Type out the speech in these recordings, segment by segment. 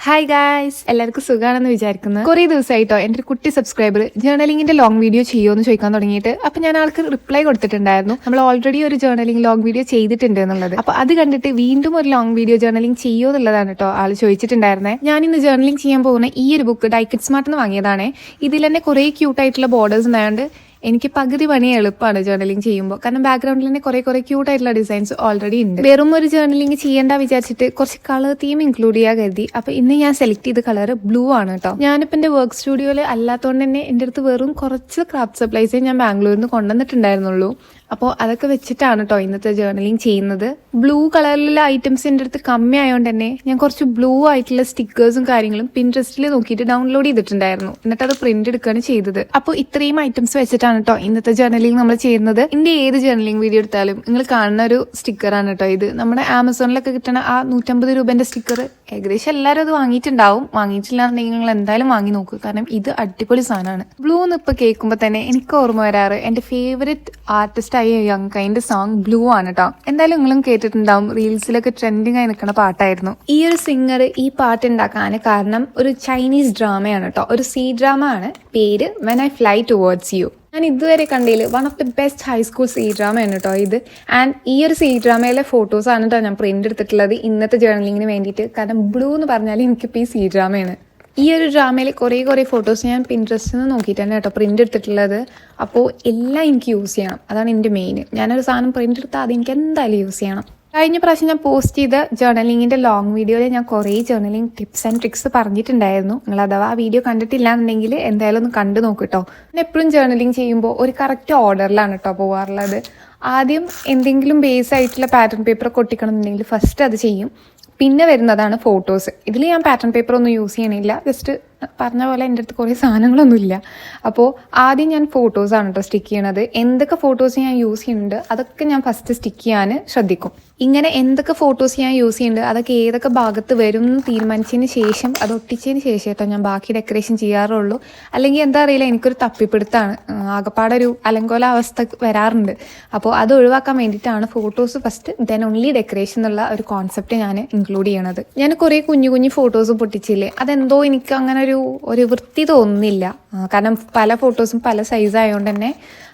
Hi guys, എല്ലാവർക്കും സുഖമാണെന്ന് വിചാരിക്കുന്നത്. കുറേ ദിവസമായിട്ടോ എൻ്റെ ഒരു കുട്ടി സബ്സ്ക്രൈബർ ജേർണലിങ്ങിന്റെ ലോങ് വീഡിയോ ചെയ്യുമെന്ന് ചോദിക്കാൻ തുടങ്ങിയിട്ട്. അപ്പൊ ഞാൻ ആൾക്ക് റിപ്ലൈ കൊടുത്തിട്ടുണ്ടായിരുന്നു, നമ്മൾ ഓൾറെഡി ഒരു ജേർണലിംഗ് ലോങ് വീഡിയോ ചെയ്തിട്ടുണ്ട് എന്നുള്ളത്. അപ്പൊ അത് കണ്ടിട്ട് വീണ്ടും ഒരു ലോങ് വീഡിയോ ജേർണലിംഗ് ചെയ്യുമോ എന്നുള്ളതാണ് കേട്ടോ ആൾ ചോദിച്ചിട്ടുണ്ടായിരുന്നത്. ഞാൻ ഇന്ന് ജേർണലിംഗ് ചെയ്യാൻ പോകുന്ന ഈ ഒരു ബുക്ക് ഡൈക്കറ്റ് സ്മാർട്ട് വാങ്ങിയതാണ്. ഇതിൽ തന്നെ കുറേ ക്യൂട്ടായിട്ടുള്ള ബോർഡേഴ്സ് ഉണ്ടായതുകൊണ്ട് എനിക്ക് പകുതി പണി എളുപ്പമാണ് ജേർണലിംഗ് ചെയ്യുമ്പോൾ. കാരണം ബാക്ക്ഗ്രൗണ്ടിൽ തന്നെ കുറെ ക്യൂട്ട് ആയിട്ടുള്ള ഡിസൈൻസ് ഓൾറെഡി ഉണ്ട്. വെറും ഒരു ജേർണലിംഗ് ചെയ്യേണ്ട വിചാരിച്ചിട്ട് കുറച്ച് കളർ തീം ഇൻക്ലൂഡ് ചെയ്യാൻ കരുതി. അപ്പൊ ഇന്ന് ഞാൻ സെലക്ട് ചെയ്ത കളർ ബ്ലൂ ആണ് കേട്ടോ. ഞാനിപ്പോൾ എൻ്റെ വർക്ക് സ്റ്റുഡിയോയിൽ അല്ലാത്തതുകൊണ്ട് തന്നെ എൻ്റെ അടുത്ത് വെറും കുറച്ച് ക്രാഫ്റ്റ് സപ്ലൈസേ ഞാൻ ബാംഗ്ലൂരിൽ നിന്ന് കൊണ്ടുവന്നിട്ടുണ്ടായിരുന്നുള്ളൂ. അപ്പോൾ അതൊക്കെ വെച്ചിട്ടാണ് കേട്ടോ ഇന്നത്തെ ജേർണലിംഗ് ചെയ്യുന്നത്. ബ്ലൂ കളറിലുള്ള ഐറ്റംസ് എൻ്റെ അടുത്ത് കമ്മി ആയതുകൊണ്ട് തന്നെ ഞാൻ കുറച്ച് ബ്ലൂ ആയിട്ടുള്ള സ്റ്റിക്കേഴ്സും കാര്യങ്ങളും പിൻട്രസ്റ്റിൽ നോക്കിയിട്ട് ഡൗൺലോഡ് ചെയ്തിട്ടുണ്ടായിരുന്നു. എന്നിട്ട് അത് പ്രിന്റ് എടുക്കുകയാണ് ചെയ്തത്. അപ്പോൾ ഇത്രയും ഐറ്റംസ് വെച്ചിട്ടാണ് കേട്ടോ ഇന്നത്തെ ജേർണലിംഗ് നമ്മൾ ചെയ്യുന്നത്. ഇതിന്റെ ഏത് ജേർണലിംഗ് വീഡിയോ എടുത്താലും നിങ്ങൾ കാണുന്ന ഒരു സ്റ്റിക്കറാണ് കേട്ടോ ഇത്. നമ്മുടെ ആമസോണിലൊക്കെ കിട്ടുന്ന ആ 150 രൂപേന്റെ സ്റ്റിക്കർ ഏകദേശം എല്ലാവരും അത് വാങ്ങിയിട്ടുണ്ടാവും. വാങ്ങിയിട്ടില്ലാന്നുണ്ടെങ്കിൽ നിങ്ങൾ എന്തായാലും വാങ്ങി നോക്കുക, കാരണം ഇത് അടിപൊളി സാധനമാണ്. ബ്ലൂ എന്ന് ഇപ്പൊ കേൾക്കുമ്പോൾ തന്നെ എനിക്ക് ഓർമ്മ വരാറ് എൻ്റെ ഫേവറേറ്റ് ആർട്ടിസ്റ്റ് ആയ യങ് കൈൻഡ് സോങ് ബ്ലൂ ആണ് കേട്ടോ. എന്തായാലും നിങ്ങളും കേട്ടിട്ടുണ്ടാവും, റീൽസിലൊക്കെ ട്രെൻഡിങ് ആയി നിൽക്കുന്ന പാട്ടായിരുന്നു. ഈ ഒരു സിംഗർ ഈ പാട്ട് ഉണ്ടാക്കാൻ കാരണം ഒരു ചൈനീസ് ഡ്രാമയാണ് കേട്ടോ. ഒരു സി ഡ്രാമ ആണ്, പേര് when I fly towards you. ഞാൻ ഇതുവരെ കണ്ടതിൽ one of the best high school C ഡ്രാമയാണ് കേട്ടോ ഇത്. ആൻഡ് ഈ ഒരു സി ഡ്രാമയിലെ ഫോട്ടോസ് ആണ് കേട്ടോ ഞാൻ പ്രിന്റ് എടുത്തിട്ടുള്ളത് ഇന്നത്തെ ജേർണലിങ്ങിന് വേണ്ടിയിട്ട്. കാരണം ബ്ലൂ എന്ന് പറഞ്ഞാൽ എനിക്കിപ്പോൾ ഈ സി ഡ്രാമയാണ്. ഈ ഒരു ഡ്രാമയിൽ കുറേ ഫോട്ടോസ് ഞാൻ പിൻട്രസ്റ്റിൽ നിന്ന് നോക്കിയിട്ടാണ് കേട്ടോ പ്രിന്റ് എടുത്തിട്ടുള്ളത്. അപ്പോൾ എല്ലാം എനിക്ക് യൂസ് ചെയ്യണം, അതാണ് എൻ്റെ മെയിൻ. ഞാനൊരു സാധനം പ്രിന്റ് എടുത്താൽ അത് എനിക്ക് എന്തായാലും യൂസ് ചെയ്യണം. കഴിഞ്ഞ പ്രാവശ്യം ഞാൻ പോസ്റ്റ് ചെയ്ത ജേർണലിങ്ങിന്റെ ലോങ് വീഡിയോയിൽ ഞാൻ കുറേ ജേർണലിംഗ് ടിപ്സ് ആൻഡ് ട്രിക്സ് പറഞ്ഞിട്ടുണ്ടായിരുന്നു. നിങ്ങൾ അഥവാ ആ വീഡിയോ കണ്ടിട്ടില്ല എന്നുണ്ടെങ്കിൽ എന്തായാലും ഒന്ന് കണ്ടു നോക്കിട്ടോ. ഞാൻ എപ്പോഴും ജേർണലിംഗ് ചെയ്യുമ്പോൾ ഒരു കറക്റ്റ് ഓർഡറിലാണ് കേട്ടോ പോകാറുള്ളത്. ആദ്യം എന്തെങ്കിലും ബേസ് ആയിട്ടുള്ള പാറ്റേൺ പേപ്പർ ഒട്ടിക്കണം എന്നുണ്ടെങ്കിൽ ഫസ്റ്റ് അത് ചെയ്യും. പിന്നെ വരുന്നതാണ് ഫോട്ടോസ്. ഇതിൽ ഞാൻ പാറ്റേൺ പേപ്പർ ഒന്നും യൂസ് ചെയ്യണില്ല, ജസ്റ്റ് പറഞ്ഞ പോലെ എൻ്റെ അടുത്ത് കുറേ സാധനങ്ങളൊന്നുമില്ല. അപ്പോൾ ആദ്യം ഞാൻ ഫോട്ടോസാണ് കേട്ടോ സ്റ്റിക്ക് ചെയ്യണത്. എന്തൊക്കെ ഫോട്ടോസ് ഞാൻ യൂസ് ചെയ്യുന്നുണ്ട് അതൊക്കെ ഞാൻ ഫസ്റ്റ് സ്റ്റിക്ക് ചെയ്യാൻ ശ്രദ്ധിക്കും. ഇങ്ങനെ എന്തൊക്കെ ഫോട്ടോസ് ഞാൻ യൂസ് ചെയ്യുന്നുണ്ട് അതൊക്കെ ഏതൊക്കെ ഭാഗത്ത് വരും എന്ന് തീരുമാനിച്ചതിന് ശേഷം അത് ഒട്ടിച്ചതിന് ശേഷം കേട്ടോ ഞാൻ ബാക്കി ഡെക്കറേഷൻ ചെയ്യാറുള്ളൂ. അല്ലെങ്കിൽ എന്താ അറിയില്ല, എനിക്കൊരു തപ്പിപ്പിടുത്താണ്, ആകപ്പാടെ ഒരു അലങ്കോല അവസ്ഥ വരാറുണ്ട്. അപ്പോൾ അത് ഒഴിവാക്കാൻ വേണ്ടിയിട്ടാണ് photos first then only decoration എന്നുള്ള ഒരു കോൺസെപ്റ്റ് ഞാൻ ഇൻക്ലൂഡ് ചെയ്യണത്. ഞാൻ കുറേ കുഞ്ഞു ഫോട്ടോസ് പൊട്ടിച്ചില്ലേ, അതെന്തോ എനിക്ക് അങ്ങനെ ഒരു വൃത്തി തോന്നുന്നില്ല. കാരണം പല ഫോട്ടോസും പല സൈസ് ആയതുകൊണ്ട് തന്നെ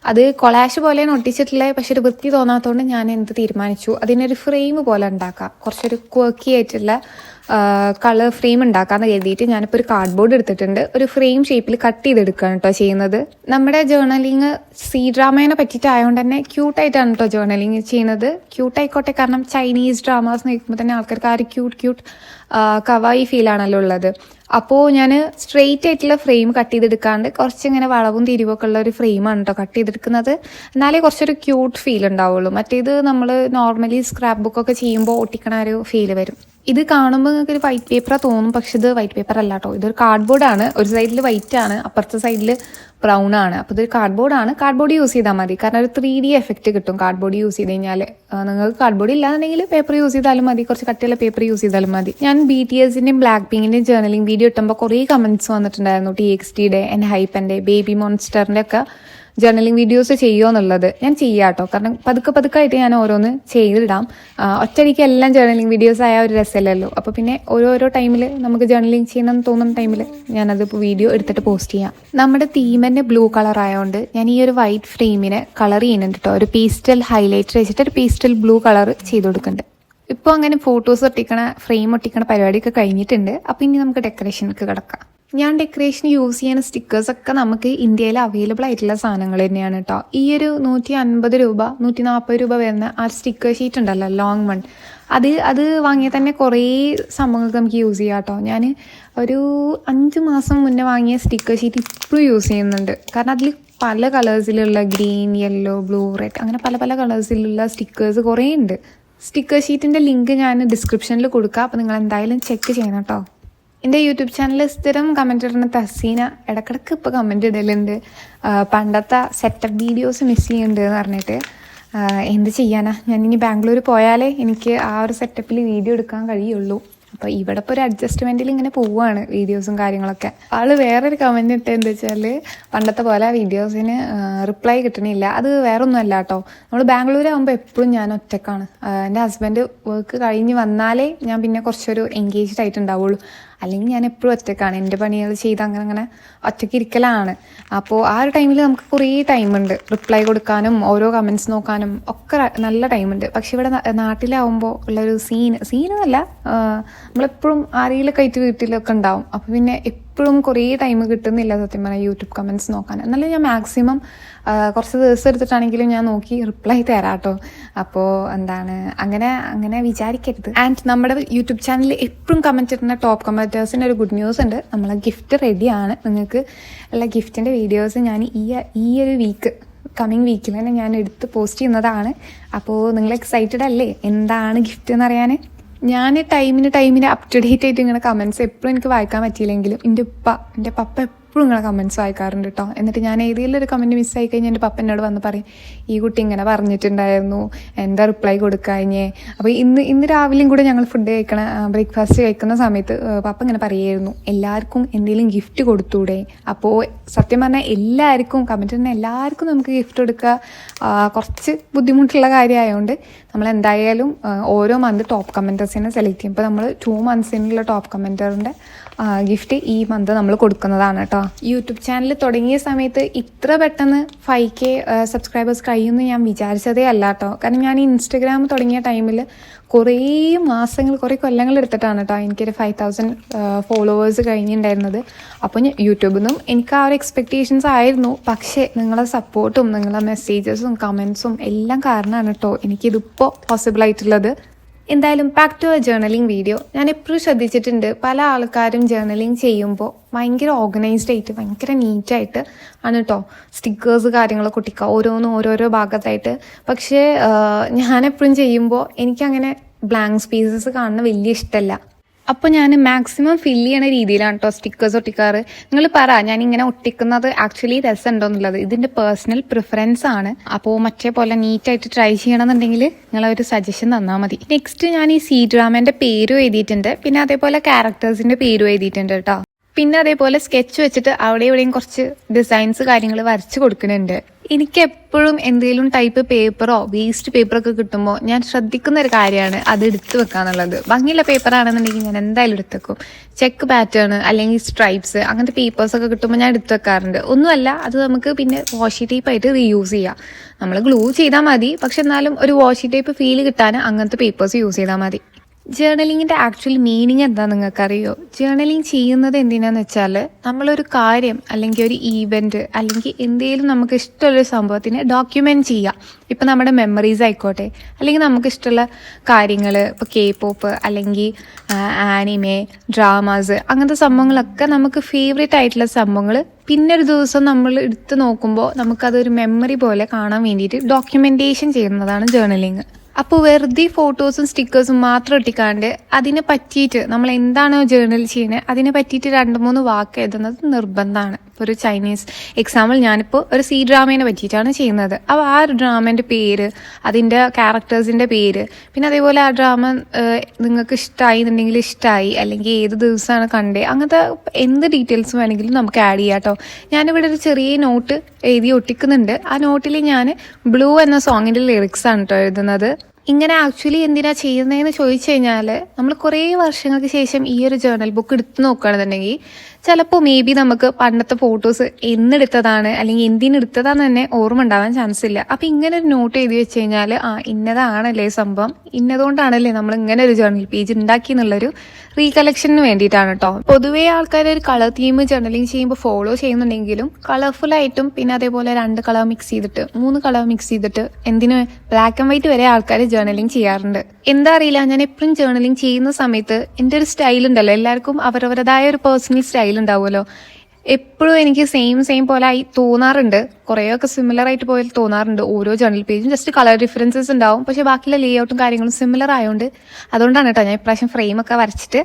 അത് കൊളാഷ് പോലെയാണ് ഒട്ടിച്ചിട്ടുള്ളത്. പക്ഷെ ഒരു വൃത്തി തോന്നാത്തതുകൊണ്ട് ഞാൻ എന്ത് തീരുമാനിച്ചു, അതിനൊരു ഫ്രെയിം പോലെ ഉണ്ടാക്കാം, കുറച്ചൊരു ക്വർക്കി ആയിട്ടുള്ള കളർ ഫ്രെയിം ഉണ്ടാക്കാന്ന് കരുതിയിട്ട് ഞാനിപ്പോൾ ഒരു കാർഡ്ബോർഡ് എടുത്തിട്ടുണ്ട്. ഒരു ഫ്രെയിം ഷേപ്പിൽ കട്ട് ചെയ്തെടുക്കുകയാണ് കേട്ടോ ചെയ്യുന്നത്. നമ്മുടെ ജേർണലിങ് സി ഡ്രാമേനെ പറ്റിയിട്ടായതുകൊണ്ട് തന്നെ ക്യൂട്ടായിട്ടാണ് കേട്ടോ ജേർണലിങ് ചെയ്യുന്നത്. ക്യൂട്ടായിക്കോട്ടെ, കാരണം ചൈനീസ് ഡ്രാമാസ് നോക്കുമ്പോൾ തന്നെ ആൾക്കാർക്ക് ആ ഒരു ക്യൂട്ട് കവായി ഫീലാണല്ലോ ഉള്ളത്. അപ്പോൾ ഞാൻ സ്ട്രെയിറ്റ് ആയിട്ടുള്ള ഫ്രെയിം കട്ട് ചെയ്തെടുക്കാണ്ട് കുറച്ചിങ്ങനെ വളവും തിരിവൊക്കെ ഉള്ള ഒരു ഫ്രെയിമാണ് കേട്ടോ കട്ട് ചെയ്തെടുക്കുന്നത്. എന്നാലേ കുറച്ചൊരു ക്യൂട്ട് ഫീൽ ഉണ്ടാവുള്ളൂ. മറ്റേത് നമ്മൾ നോർമലി സ്ക്രാപ്പ് ബുക്കൊക്കെ ചെയ്യുമ്പോൾ ഒട്ടിക്കണ ഒരു ഫീൽ വരും. ഇത് കാണുമ്പോൾ നിങ്ങൾക്ക് ഒരു വൈറ്റ് പേപ്പറാ തോന്നും, പക്ഷെ ഇത് വൈറ്റ് പേപ്പർ അല്ല കേട്ടോ. ഇതൊരു കാർഡ്ബോർഡാണ്. ഒരു സൈഡിൽ വൈറ്റ് ആണ്, അപ്പുറത്തെ സൈഡിൽ ബ്രൗൺ ആണ്. അപ്പോൾ ഇതൊരു കാർഡ്ബോർഡാണ്. കാർഡ്ബോർഡ് യൂസ് ചെയ്താൽ മതി, കാരണം ഒരു 3D എഫക്റ്റ് കിട്ടും കാർഡ്ബോർഡ് യൂസ് ചെയ്ത് കഴിഞ്ഞാൽ. നിങ്ങൾക്ക് കാർഡ്ബോർഡ് ഇല്ലാന്നുണ്ടെങ്കിൽ പേപ്പർ യൂസ് ചെയ്താലും മതി, കുറച്ച് കട്ടിയുള്ള പേപ്പർ യൂസ് ചെയ്താലും മതി. ഞാൻ BTSന്റെയും ബ്ലാക്ക് പിങ്കിന്റെയും ജേർണലിംഗ് വീഡിയോ ഇട്ടുമ്പോൾ കുറേ കമന്റ്സ് വന്നിട്ടുണ്ടായിരുന്നു. TXTയുടെ, എൻ്റെ ഹൈപ്പൻ്റെ, ബേബി മോൺസ്റ്ററിൻ്റെ ഒക്കെ ജേർണലിംഗ് വീഡിയോസ് ചെയ്യുമോ എന്നുള്ളത്. ഞാൻ ചെയ്യാം കേട്ടോ, കാരണം പതുക്കെ ഞാൻ ഓരോന്ന് ചെയ്തിടാം. ഒറ്റയടിക്ക് എല്ലാം ജേർണലിംഗ് വീഡിയോസ് ആയ ഒരു രസമല്ലല്ലോ. അപ്പോൾ പിന്നെ ഓരോ ടൈമിൽ നമുക്ക് ജേർണലിംഗ് ചെയ്യണമെന്ന് തോന്നുന്ന ടൈമിൽ ഞാനത് വീഡിയോ എടുത്തിട്ട് പോസ്റ്റ് ചെയ്യാം. നമ്മുടെ തീം തന്നെ ബ്ലൂ കളർ ആയതുകൊണ്ട് ഞാൻ ഈ ഒരു വൈറ്റ് ഫ്രെയിമിനെ കളർ ചെയ്യുന്നുണ്ട് കേട്ടോ. ഒരു പേസ്റ്റൽ ഹൈലൈറ്റർ വെച്ചിട്ട് ഒരു പേസ്റ്റൽ ബ്ലൂ കളർ ചെയ്ത് കൊടുക്കുന്നുണ്ട്. ഇപ്പോൾ അങ്ങനെ ഫോട്ടോസ് ഒട്ടിക്കണ ഫ്രെയിം ഒട്ടിക്കണ പരിപാടിയൊക്കെ കഴിഞ്ഞിട്ടുണ്ട്. അപ്പോൾ ഇനി നമുക്ക് ഡെക്കറേഷനിലേക്ക് കിടക്കാം. ഞാൻ ഡെക്കറേഷൻ യൂസ് ചെയ്യുന്ന സ്റ്റിക്കേഴ്സൊക്കെ നമുക്ക് ഇന്ത്യയിൽ അവൈലബിൾ ആയിട്ടുള്ള സാധനങ്ങൾ തന്നെയാണ് കേട്ടോ. ഈ ഒരു 150 രൂപ 140 രൂപ വരുന്ന ആ സ്റ്റിക്കർ ഷീറ്റ് ഉണ്ടല്ലോ, ലോങ് വൺ, അത് വാങ്ങിയാൽ തന്നെ കുറേ സംഭവങ്ങൾക്ക് നമുക്ക് യൂസ് ചെയ്യാം കേട്ടോ. ഞാൻ ഒരു 5 മാസം മുന്നേ വാങ്ങിയ സ്റ്റിക്കർ ഷീറ്റ് ഇപ്പോഴും യൂസ് ചെയ്യുന്നുണ്ട്. കാരണം അതിൽ പല കളേഴ്സിലുള്ള ഗ്രീൻ, യെല്ലോ, ബ്ലൂ, റെഡ് അങ്ങനെ പല കളേഴ്സിലുള്ള സ്റ്റിക്കേഴ്സ് കുറേ ഉണ്ട്. സ്റ്റിക്കർ ഷീറ്റിൻ്റെ ലിങ്ക് ഞാൻ ഡിസ്ക്രിപ്ഷനിൽ കൊടുക്കാം. അപ്പോൾ നിങ്ങൾ എന്തായാലും ചെക്ക് ചെയ്യണം കേട്ടോ. എൻ്റെ യൂട്യൂബ് ചാനലിൽ സ്ഥിരം കമൻറ്റ് ഇടുന്ന തസീന ഇടക്കിടക്ക് ഇപ്പോൾ കമൻറ്റ് ഇടലുണ്ട്, പണ്ടത്തെ സെറ്റപ്പ് വീഡിയോസ് മിസ് ചെയ്യുന്നുണ്ട് എന്ന് പറഞ്ഞിട്ട്. എന്ത് ചെയ്യാനാ, ഞാനിനി ബാംഗ്ലൂർ പോയാലേ എനിക്ക് ആ ഒരു സെറ്റപ്പിൽ വീഡിയോ എടുക്കാൻ കഴിയുള്ളൂ. അപ്പോൾ ഇവിടെ ഇപ്പോൾ ഒരു അഡ്ജസ്റ്റ്മെൻറ്റിൽ ഇങ്ങനെ പോവുകയാണ് വീഡിയോസും കാര്യങ്ങളൊക്കെ. ആൾ വേറൊരു കമൻറ്റ് ഇട്ട് എന്താ വെച്ചാൽ പണ്ടത്തെ പോലെ വീഡിയോസിന് റിപ്ലൈ കിട്ടണില്ല. അത് വേറെ ഒന്നുമല്ല കേട്ടോ, നമ്മൾ ബാംഗ്ലൂരാകുമ്പോൾ എപ്പോഴും ഞാൻ ഒറ്റക്കാണ്. എൻ്റെ ഹസ്ബൻഡ് വർക്ക് കഴിഞ്ഞ് വന്നാലേ ഞാൻ പിന്നെ കുറച്ചൊരു എൻഗേജ്ഡ് ആയിട്ടുണ്ടാവുള്ളൂ. അല്ലെങ്കിൽ ഞാൻ എപ്പോഴും ഒറ്റക്കാണ്, എൻ്റെ പണികൾ ചെയ്ത് അങ്ങനെ ഒറ്റയ്ക്ക് ഇരിക്കലാണ്. അപ്പോൾ ആ ഒരു ടൈമിൽ നമുക്ക് കുറേ ടൈമുണ്ട് റിപ്ലൈ കൊടുക്കാനും ഓരോ കമൻറ്റ്സ് നോക്കാനും ഒക്കെ നല്ല ടൈമുണ്ട്. പക്ഷെ ഇവിടെ നാട്ടിലാവുമ്പോൾ ഉള്ളൊരു സീനല്ല, നമ്മളെപ്പോഴും ആരെങ്കിലുമൊക്കെ ആയിട്ട് വീട്ടിലൊക്കെ ഉണ്ടാവും. അപ്പോൾ പിന്നെ എപ്പോഴും കുറേ ടൈം കിട്ടുന്നില്ല സത്യം പറഞ്ഞാൽ യൂട്യൂബ് കമൻറ്റ്സ് നോക്കാൻ. എന്നാലും ഞാൻ മാക്സിമം കുറച്ച് ദിവസം എടുത്തിട്ടാണെങ്കിലും ഞാൻ നോക്കി റിപ്ലൈ തരാം കേട്ടോ. അപ്പോൾ അങ്ങനെ വിചാരിക്കരുത്. ആൻഡ് നമ്മുടെ യൂട്യൂബ് ചാനലിൽ എപ്പോഴും കമൻറ്റ് ഇടുന്ന ടോപ്പ് കമൻറ്റേഴ്സിൻ്റെ ഒരു ഗുഡ് ന്യൂസ് ഉണ്ട്. നമ്മളെ ഗിഫ്റ്റ് റെഡിയാണ്. നിങ്ങൾക്ക് ഉള്ള ഗിഫ്റ്റിൻ്റെ വീഡിയോസ് ഞാൻ ഈ ഒരു കമ്മിങ് വീക്കിൽ തന്നെ ഞാൻ എടുത്ത് പോസ്റ്റ് ചെയ്യുന്നതാണ്. അപ്പോൾ നിങ്ങൾ എക്സൈറ്റഡ് അല്ലേ എന്താണ് ഗിഫ്റ്റ് എന്ന് അറിയാൻ? ഞാൻ ടൈമിന് അപ് ടു ഡേറ്റ് ആയിട്ട് ഇങ്ങനെ കമൻറ്റ്സ് എപ്പോഴും എനിക്ക് വായിക്കാൻ പറ്റിയില്ലെങ്കിലും എൻ്റെ പപ്പ എപ്പോഴും ഇങ്ങനെ കമൻറ്റ്സ് വായിക്കാറുണ്ട് കേട്ടോ. എന്നിട്ട് ഞാൻ ഏതെങ്കിലും ഒരു കമൻറ്റ് മിസ്സായി കഴിഞ്ഞാൽ എൻ്റെ പപ്പ എന്നോട് വന്ന് പറയും, ഈ കുട്ടി ഇങ്ങനെ പറഞ്ഞിട്ടുണ്ടായിരുന്നു, എന്താ റിപ്ലൈ കൊടുക്കാഞ്ഞേ. അപ്പോൾ ഇന്ന് രാവിലെയും കൂടെ ഞങ്ങൾ ബ്രേക്ക്ഫാസ്റ്റ് കഴിക്കുന്ന സമയത്ത് പപ്പ ഇങ്ങനെ പറയായിരുന്നു, എല്ലാവർക്കും എന്തെങ്കിലും ഗിഫ്റ്റ് കൊടുത്തൂടെ. അപ്പോൾ സത്യം പറഞ്ഞാൽ എല്ലാവർക്കും കമൻറ്റ് തന്നെ എല്ലാവർക്കും നമുക്ക് ഗിഫ്റ്റ് കൊടുക്കുക കുറച്ച് ബുദ്ധിമുട്ടുള്ള കാര്യമായതുകൊണ്ട് നമ്മൾ എന്തായാലും ഓരോ മന്ത് ടോപ്പ് കമൻറ്റേഴ്സിനെ സെലക്ട് ചെയ്യും. ഇപ്പോൾ നമ്മൾ 2 മന്ത്സിനുള്ള ടോപ്പ് കമൻറ്ററിൻ്റെ ഗിഫ്റ്റ് ഈ മന്ത് നമ്മൾ കൊടുക്കുന്നതാണ് കേട്ടോ. യൂട്യൂബ് ചാനൽ തുടങ്ങിയ സമയത്ത് ഇത്ര പെട്ടെന്ന് 5K സബ്സ്ക്രൈബേഴ്സ് കഴിയുമെന്ന് ഞാൻ വിചാരിച്ചതേ അല്ല കേട്ടോ. കാരണം ഞാൻ ഇൻസ്റ്റഗ്രാം തുടങ്ങിയ ടൈമിൽ കുറേ കൊല്ലങ്ങൾ എടുത്തിട്ടാണ് കേട്ടോ എനിക്കൊരു 5000 ഫോളോവേഴ്സ് കഴിഞ്ഞിട്ടുണ്ടായിരുന്നത്. അപ്പോൾ യൂട്യൂബിൽ നിന്നും എനിക്ക് ആ ഒരു എക്സ്പെക്റ്റേഷൻസ് ആയിരുന്നു. പക്ഷേ നിങ്ങളെ സപ്പോർട്ടും നിങ്ങളെ മെസ്സേജസും കമൻസും എല്ലാം കാരണമാണ് കേട്ടോ എനിക്കിതിപ്പോൾ പോസിബിൾ ആയിട്ടുള്ളത്. എന്തായാലും back to a journaling video. ഞാൻ എപ്പോഴും ശ്രദ്ധിച്ചിട്ടുണ്ട്, പല ആൾക്കാരും ജേർണലിംഗ് ചെയ്യുമ്പോൾ ഭയങ്കര ഓർഗനൈസ്ഡ് ആയിട്ട് ഭയങ്കര നീറ്റായിട്ട് ആണ് കേട്ടോ സ്റ്റിക്കേഴ്സ് കാര്യങ്ങളൊക്കെ ഒട്ടിക്കുക ഓരോരോ ഭാഗത്തായിട്ട്. പക്ഷേ ഞാനെപ്പോഴും ചെയ്യുമ്പോൾ എനിക്കങ്ങനെ ബ്ലാങ്ക് സ്പേസസ് കാണുന്ന വലിയ ഇഷ്ടമല്ല. അപ്പോൾ ഞാൻ മാക്സിമം ഫില്ല് ചെയ്യണ രീതിയിലാണ് കേട്ടോ സ്റ്റിക്കേഴ്സ് ഒട്ടിക്കാറ്. നിങ്ങൾ പറ ഞാൻ ഇങ്ങനെ ഒട്ടിക്കുന്നത് ആക്ച്വലി രസമുണ്ടോ എന്നുള്ളത്. ഇതിൻ്റെ പേഴ്സണൽ പ്രിഫറൻസ് ആണ്. അപ്പോൾ മറ്റേ പോലെ നീറ്റായിട്ട് ട്രൈ ചെയ്യണമെന്നുണ്ടെങ്കിൽ നിങ്ങളൊരു സജഷൻ തന്നാൽ മതി. നെക്സ്റ്റ് ഞാൻ ഈ സി ഡ്രാമേൻ്റെ പേരും എഴുതിയിട്ടുണ്ട്, പിന്നെ അതേപോലെ ക്യാരക്ടേഴ്സിൻ്റെ പേരും എഴുതിയിട്ടുണ്ട് കേട്ടോ. പിന്നെ അതേപോലെ സ്കെച്ച് വെച്ചിട്ട് അവിടെ ഇവിടെയും കുറച്ച് ഡിസൈൻസ് കാര്യങ്ങൾ വരച്ച് കൊടുക്കുന്നുണ്ട്. എനിക്ക് എപ്പോഴും എന്തെങ്കിലും ടൈപ്പ് പേപ്പറോ വേസ്റ്റ് പേപ്പറൊക്കെ കിട്ടുമ്പോൾ ഞാൻ ശ്രദ്ധിക്കുന്ന ഒരു കാര്യമാണ് അത് എടുത്തു വെക്കാന്നുള്ളത്. ഭംഗിയുള്ള പേപ്പറാണെന്നുണ്ടെങ്കിൽ ഞാൻ എന്തായാലും എടുത്തു വെക്കും. ചെക്ക് പാറ്റേൺ അല്ലെങ്കിൽ സ്ട്രൈപ്സ് അങ്ങനത്തെ പേപ്പേഴ്സൊക്കെ കിട്ടുമ്പോൾ ഞാൻ എടുത്തു വെക്കാറുണ്ട്. ഒന്നുമല്ല, അത് നമുക്ക് പിന്നെ വാഷി ടേപ്പായിട്ട് റീയൂസ് ചെയ്യാം. നമ്മൾ ഗ്ലൂ ചെയ്താൽ മതി, പക്ഷെ എന്നാലും ഒരു വാഷി ടേപ്പ് ഫീൽ കിട്ടാൻ അങ്ങനത്തെ പേപ്പേഴ്സ് യൂസ് ചെയ്താൽ മതി. ജേർണലിങ്ങിൻ്റെ ആക്ച്വൽ മീനിങ് എന്താ നിങ്ങൾക്കറിയോ? ജേർണലിങ് ചെയ്യുന്നത് എന്തിനാന്ന് വെച്ചാൽ നമ്മളൊരു കാര്യം അല്ലെങ്കിൽ ഒരു ഈവൻറ്റ് അല്ലെങ്കിൽ എന്തെങ്കിലും നമുക്ക് ഇഷ്ടമുള്ളൊരു സംഭവത്തിന് ഡോക്യുമെൻറ്റ് ചെയ്യുക. ഇപ്പം നമ്മുടെ മെമ്മറീസ് ആയിക്കോട്ടെ, അല്ലെങ്കിൽ നമുക്ക് ഇഷ്ടമുള്ള കാര്യങ്ങൾ, ഇപ്പോൾ K-pop അല്ലെങ്കിൽ ആനിമെ, ഡ്രാമാസ് അങ്ങനത്തെ സംഭവങ്ങളൊക്കെ നമുക്ക് ഫേവറേറ്റ് ആയിട്ടുള്ള സംഭവങ്ങൾ പിന്നെ ഒരു ദിവസം നമ്മൾ എടുത്ത് നോക്കുമ്പോൾ നമുക്കതൊരു മെമ്മറി പോലെ കാണാൻ വേണ്ടിയിട്ട് ഡോക്യുമെൻറ്റേഷൻ ചെയ്യുന്നതാണ് ജേർണലിങ്. അപ്പോൾ വെറുതെ ഫോട്ടോസും സ്റ്റിക്കേഴ്സും മാത്രം ഒട്ടിക്കാണ്ട് അതിനെ പറ്റിയിട്ട് നമ്മൾ എന്താണോ ജേർണൽ ചെയ്യുന്നത് അതിനെ പറ്റിയിട്ട് 2-3 വാക്ക് എഴുതുന്നത് നിർബന്ധമാണ്. ഇപ്പോൾ ഒരു ചൈനീസ് എക്സാമ്പിൾ, ഞാനിപ്പോൾ ഒരു സി ഡ്രാമേനെ പറ്റിയിട്ടാണ് ചെയ്യുന്നത്. അപ്പോൾ ആ ഒരു ഡ്രാമേൻ്റെ പേര്, അതിൻ്റെ ക്യാരക്ടേഴ്സിൻ്റെ പേര്, പിന്നെ അതേപോലെ ആ ഡ്രാമ നിങ്ങൾക്ക് ഇഷ്ടമായി എന്നുണ്ടെങ്കിൽ ഇഷ്ടമായി, അല്ലെങ്കിൽ ഏത് ദിവസമാണ് കണ്ടേ, അങ്ങനത്തെ എന്ത് ഡീറ്റെയിൽസ് വേണമെങ്കിലും നമുക്ക് ആഡ് ചെയ്യാം കേട്ടോ. ഞാനിവിടെ ഒരു ചെറിയ നോട്ട് എഴുതി ഒട്ടിക്കുന്നുണ്ട്. ആ നോട്ടിൽ ഞാൻ ബ്ലൂ എന്ന സോങ്ങിൻ്റെ ലിറിക്സ് ആണ് കേട്ടോ എഴുതുന്നത്. ഇങ്ങനെ ആക്ച്വലി എന്തിനാ ചെയ്യുന്നതെന്ന് ചോദിച്ചു കഴിഞ്ഞാൽ നമ്മൾ കുറേ വർഷങ്ങൾക്ക് ശേഷം ഈ ഒരു ജേർണൽ ബുക്ക് എടുത്ത് നോക്കുകയാണെന്നുണ്ടെങ്കിൽ ചിലപ്പോൾ മേ ബി നമുക്ക് പണ്ടത്തെ ഫോട്ടോസ് എന്നെടുത്തതാണ് അല്ലെങ്കിൽ എന്തിനെടുത്തതാന്ന് തന്നെ ഓർമ്മ ഉണ്ടാവാൻ ചാൻസ് ഇല്ല. അപ്പം ഇങ്ങനെ ഒരു നോട്ട് എഴുതി വെച്ച് കഴിഞ്ഞാൽ ഇന്നതാണല്ലേ സംഭവം, ഇന്നതുകൊണ്ടാണല്ലേ നമ്മൾ ഇങ്ങനെ ഒരു ജേർണൽ പേജ് ഉണ്ടാക്കി എന്നുള്ളൊരു റീകളക്ഷന് വേണ്ടിയിട്ടാണ് കേട്ടോ. പൊതുവേ ആൾക്കാർ ഒരു കളർ തീം ജേർണലിങ് ചെയ്യുമ്പോൾ ഫോളോ ചെയ്യുന്നുണ്ടെങ്കിലും കളർഫുൾ ആയിട്ടും പിന്നെ അതേപോലെ 2 കളർ മിക്സ് ചെയ്തിട്ട് 3 കളർ മിക്സ് ചെയ്തിട്ട് എന്തിന് ബ്ലാക്ക് ആൻഡ് വൈറ്റ് വരെ ആൾക്കാർ ജേർണലിങ് ചെയ്യാറുണ്ട്. എന്താ അറിയില്ല, ഞാൻ എപ്പോഴും ജേർണലിങ് ചെയ്യുന്ന സമയത്ത് എൻ്റെ ഒരു സ്റ്റൈൽ ഉണ്ടല്ലോ, എല്ലാവർക്കും അവരവരുടേതായ ഒരു പേഴ്സണൽ സ്റ്റൈൽ ഉണ്ടാവുമല്ലോ. എപ്പോഴും എനിക്ക് സെയിം പോലെ ആയി തോന്നാറുണ്ട്. കുറേയൊക്കെ സിമിലർ ആയിട്ട് പോയാൽ തോന്നാറുണ്ട്. ഓരോ ജേർണൽ പേജും ജസ്റ്റ് കളർ ഡിഫറൻസസ് ഉണ്ടാവും, പക്ഷെ ബാക്കിയുള്ള ലേഔട്ടും കാര്യങ്ങളും സിമിലർ ആയതുകൊണ്ട് അതുകൊണ്ടാണ് കേട്ടോ ഞാൻ ഇപ്രാവശ്യം ഫ്രെയിമൊക്കെ വരച്ചിട്ട്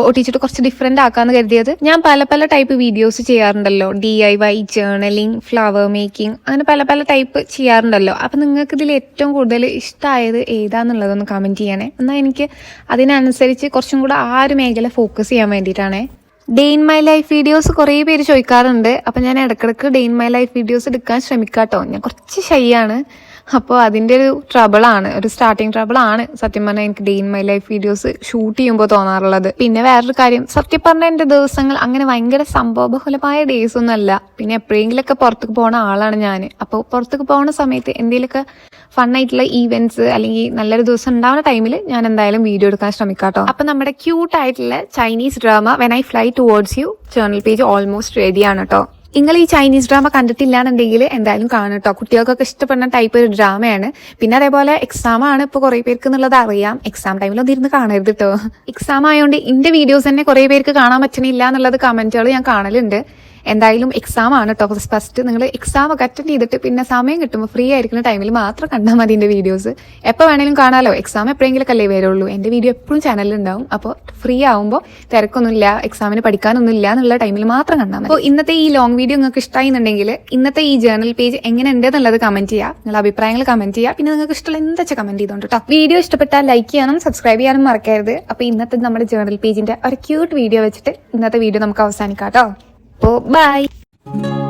ഒട്ടിച്ചിട്ട് കുറച്ച് ഡിഫറെൻ്റ് ആക്കാമെന്ന് കരുതിയത്. ഞാൻ പല ടൈപ്പ് വീഡിയോസ് ചെയ്യാറുണ്ടല്ലോ, DIY, ജേർണലിംഗ്, ഫ്ലവർ മേക്കിംഗ്, അങ്ങനെ പല ടൈപ്പ് ചെയ്യാറുണ്ടല്ലോ. അപ്പം നിങ്ങൾക്ക് ഇതിൽ ഏറ്റവും കൂടുതൽ ഇഷ്ടമായത് ഏതാന്നുള്ളതൊന്ന് കമൻറ്റ് ചെയ്യണേ. എന്നാൽ എനിക്ക് അതിനനുസരിച്ച് കുറച്ചും കൂടെ ആ ഒരു മേഖല ഫോക്കസ് ചെയ്യാൻ വേണ്ടിയിട്ടാണേ. Day in my life videos കുറേ പേര് ചോദിക്കാറുണ്ട്. അപ്പം ഞാൻ ഇടയ്ക്കിടയ്ക്ക് day in my life videos എടുക്കാൻ ശ്രമിക്കാം കേട്ടോ. ഞാൻ കുറച്ച് ഷൈ ആണ്, അപ്പോൾ അതിൻ്റെ ഒരു ട്രബിളാണ്, ഒരു സ്റ്റാർട്ടിങ് ട്രബിളാണ് സത്യം പറഞ്ഞാൽ എനിക്ക് day in my life videos shoot ചെയ്യുമ്പോൾ തോന്നാറുള്ളത്. പിന്നെ വേറൊരു കാര്യം, സത്യം പറഞ്ഞാൽ എൻ്റെ ദിവസങ്ങൾ അങ്ങനെ ഭയങ്കര സംഭവബഹുലമായ ഡേയ്സ് ഒന്നും അല്ല. പിന്നെ എപ്പോഴെങ്കിലൊക്കെ പുറത്തേക്ക് പോകുന്ന ആളാണ് ഞാൻ. അപ്പോൾ പുറത്തേക്ക് പോകുന്ന സമയത്ത് എന്തെങ്കിലുമൊക്കെ ഫണ്ണായിട്ടുള്ള ഈവെന്റ്സ് അല്ലെങ്കിൽ നല്ലൊരു ദിവസം ഉണ്ടാവുന്ന ടൈമിൽ ഞാൻ എന്തായാലും വീഡിയോ എടുക്കാൻ ശ്രമിക്കാട്ടോ. അപ്പൊ നമ്മുടെ ക്യൂട്ട് ആയിട്ടുള്ള Chinese drama when I fly towards U journal page almost റെഡിയാണ് കേട്ടോ. നിങ്ങൾ ഈ ചൈനീസ് ഡ്രാമ കണ്ടിട്ടില്ലാന്നുണ്ടെങ്കിൽ എന്തായാലും കാണും കേട്ടോ. കുട്ടികൾക്കൊക്കെ ഇഷ്ടപ്പെടുന്ന ടൈപ്പ് ഒരു ഡ്രാമയാണ്. പിന്നെ അതേപോലെ എക്സാം ആണ് ഇപ്പോൾ കുറെ പേർക്ക് എന്നുള്ളത് അറിയാം. എക്സാം ടൈമിലൊന്നും ഇരുന്ന് കാണരുത് കേട്ടോ. എക്സാം ആയതുകൊണ്ട് എന്റെ വീഡിയോസ് തന്നെ കുറെ പേർക്ക് കാണാൻ പറ്റണില്ല എന്നുള്ളത് കമന്റുകൾ ഞാൻ കാണലുണ്ട്. എന്തായാലും എക്സാം ആണ് കേട്ടോ. ഫസ്റ്റ് നിങ്ങൾ എക്സാം ഒക്കെ അറ്റൻഡ് ചെയ്തിട്ട് പിന്നെ സമയം കിട്ടുമ്പോൾ ഫ്രീ ആയിരിക്കുന്ന ടൈമിൽ മാത്രം കണ്ടാൽ മതി എന്റെ വീഡിയോസ്. എപ്പോൾ വേണേലും കാണാലോ. എക്സാം എപ്പോഴെങ്കിലും അല്ലേ വരുള്ളൂ. എന്റെ വീഡിയോ എപ്പോഴും ചാനലിൽ ഉണ്ടാവും. അപ്പോൾ ഫ്രീ ആവുമ്പോൾ തിരക്കൊന്നുമില്ല, എക്സാമിന് പഠിക്കാനൊന്നുമില്ല എന്നുള്ള ടൈമിൽ മാത്രം കണ്ടാൽ മതി. അപ്പോൾ ഇന്നത്തെ ഈ ലോങ് വീഡിയോ നിങ്ങൾക്ക് ഇഷ്ടമായിരുന്നുണ്ടെങ്കിൽ ഇന്നത്തെ ഈ ജേർണൽ പേജ് എങ്ങനെ ഉണ്ട് എന്നുള്ളത് കമന്റ് ചെയ്യുക. നിങ്ങളുടെ അഭിപ്രായങ്ങൾ കമന്റ് ചെയ്യുക. പിന്നെ നിങ്ങൾക്ക് ഇഷ്ടമുള്ള എന്താ വെച്ചാൽ കമന്റ് ചെയ്തോണ്ട് കേട്ടോ. വീഡിയോ ഇഷ്ടപ്പെട്ടാൽ ലൈക്ക് ചെയ്യാനും സബ്സ്ക്രൈബ് ചെയ്യാനും മറക്കരുത്. അപ്പോൾ ഇന്നത്തെ നമ്മുടെ ജേർണൽ പേജിന്റെ ഒരു ക്യൂട്ട് വീഡിയോ വെച്ചിട്ട് ഇന്നത്തെ വീഡിയോ നമുക്ക് അവസാനിക്കാം കേട്ടോ. Oh, bye.